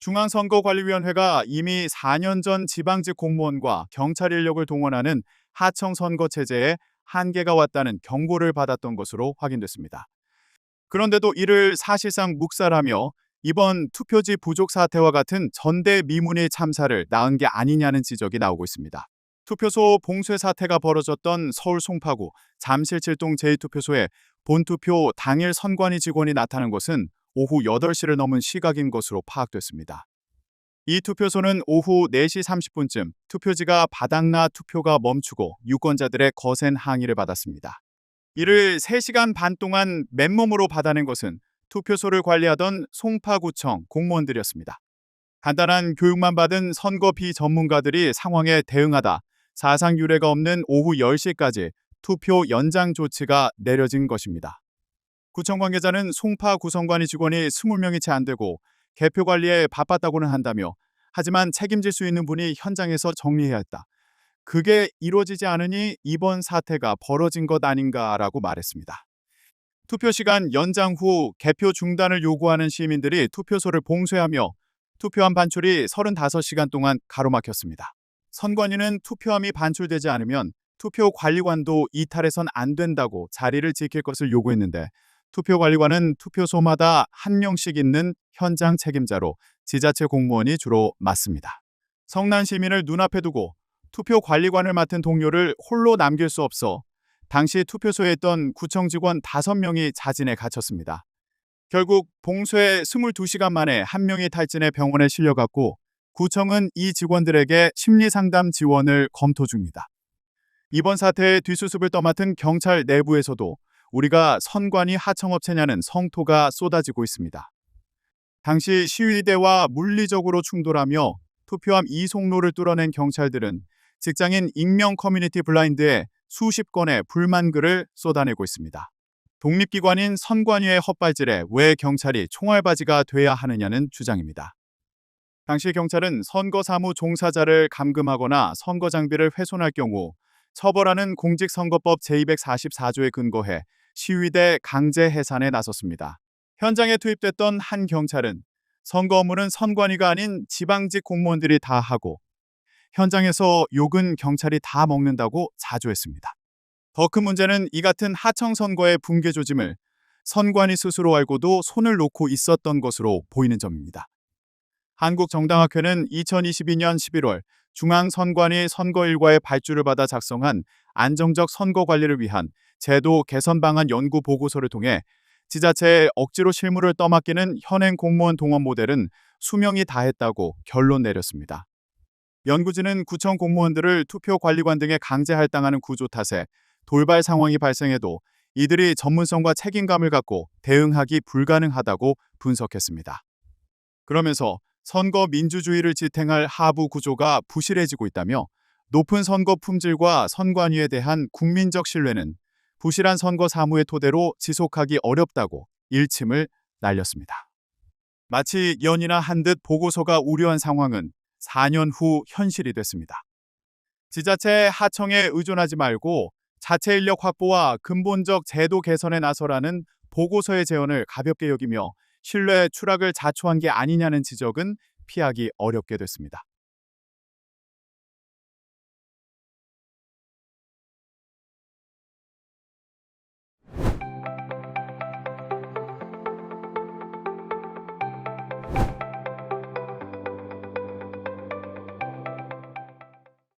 중앙선거관리위원회가 이미 4년 전 지방직 공무원과 경찰 인력을 동원하는 하청 선거 체제에 한계가 왔다는 경고를 받았던 것으로 확인됐습니다. 그런데도 이를 사실상 묵살하며 이번 투표지 부족 사태와 같은 전대미문의 참사를 낳은 게 아니냐는 지적이 나오고 있습니다. 투표소 봉쇄 사태가 벌어졌던 서울 송파구 잠실 칠동 제2투표소에 본투표 당일 선관위 직원이 나타난 것은 오후 8시를 넘은 시각인 것으로 파악됐습니다. 이 투표소는 오후 4시 30분쯤 투표지가 바닥나 투표가 멈추고 유권자들의 거센 항의를 받았습니다. 이를 3시간 반 동안 맨몸으로 받아낸 것은 투표소를 관리하던 송파구청 공무원들이었습니다. 간단한 교육만 받은 선거 비전문가들이 상황에 대응하다 사상 유례가 없는 오후 10시까지 투표 연장 조치가 내려진 것입니다. 구청 관계자는 송파 구성관리 직원이 20명이 채 안 되고 개표 관리에 바빴다고는 한다며 하지만 책임질 수 있는 분이 현장에서 정리해야 했다. 그게 이루어지지 않으니 이번 사태가 벌어진 것 아닌가라고 말했습니다. 투표 시간 연장 후 개표 중단을 요구하는 시민들이 투표소를 봉쇄하며 투표함 반출이 35시간 동안 가로막혔습니다. 선관위는 투표함이 반출되지 않으면 투표 관리관도 이탈해선 안 된다고 자리를 지킬 것을 요구했는데 투표관리관은 투표소마다 한 명씩 있는 현장 책임자로 지자체 공무원이 주로 맡습니다. 성난 시민을 눈앞에 두고 투표관리관을 맡은 동료를 홀로 남길 수 없어 당시 투표소에 있던 구청 직원 5명이 자진에 갇혔습니다. 결국 봉쇄 22시간 만에 한 명이 탈진해 병원에 실려갔고 구청은 이 직원들에게 심리상담 지원을 검토 중입니다. 이번 사태의 뒷수습을 떠맡은 경찰 내부에서도 우리가 선관위 하청업체냐는 성토가 쏟아지고 있습니다. 당시 시위대와 물리적으로 충돌하며 투표함 이송로를 뚫어낸 경찰들은 직장인 익명 커뮤니티 블라인드에 수십 건의 불만글을 쏟아내고 있습니다. 독립기관인 선관위의 헛발질에 왜 경찰이 총알바지가 돼야 하느냐는 주장입니다. 당시 경찰은 선거사무 종사자를 감금하거나 선거 장비를 훼손할 경우 처벌하는 공직선거법 제244조에 근거해 시위대 강제 해산에 나섰습니다. 현장에 투입됐던 한 경찰은 선거 업무는 선관위가 아닌 지방직 공무원들이 다 하고 현장에서 욕은 경찰이 다 먹는다고 자조했습니다. 더 큰 문제는 이 같은 하청 선거의 붕괴 조짐을 선관위 스스로 알고도 손을 놓고 있었던 것으로 보이는 점입니다. 한국정당학회는 2022년 11월 중앙선관위 선거일과의 발주를 받아 작성한 안정적 선거 관리를 위한 제도 개선 방안 연구 보고서를 통해 지자체에 억지로 실무를 떠맡기는 현행 공무원 동원 모델은 수명이 다했다고 결론 내렸습니다. 연구진은 구청 공무원들을 투표관리관 등에 강제 할당하는 구조 탓에 돌발 상황이 발생해도 이들이 전문성과 책임감을 갖고 대응하기 불가능하다고 분석했습니다. 그러면서 선거 민주주의를 지탱할 하부 구조가 부실해지고 있다며 높은 선거 품질과 선관위에 대한 국민적 신뢰는 부실한 선거 사무의 토대로 지속하기 어렵다고 일침을 날렸습니다. 마치 연이나 한 듯 보고서가 우려한 상황은 4년 후 현실이 됐습니다. 지자체 하청에 의존하지 말고 자체 인력 확보와 근본적 제도 개선에 나서라는 보고서의 제언을 가볍게 여기며 신뢰 추락을 자초한 게 아니냐는 지적은 피하기 어렵게 됐습니다.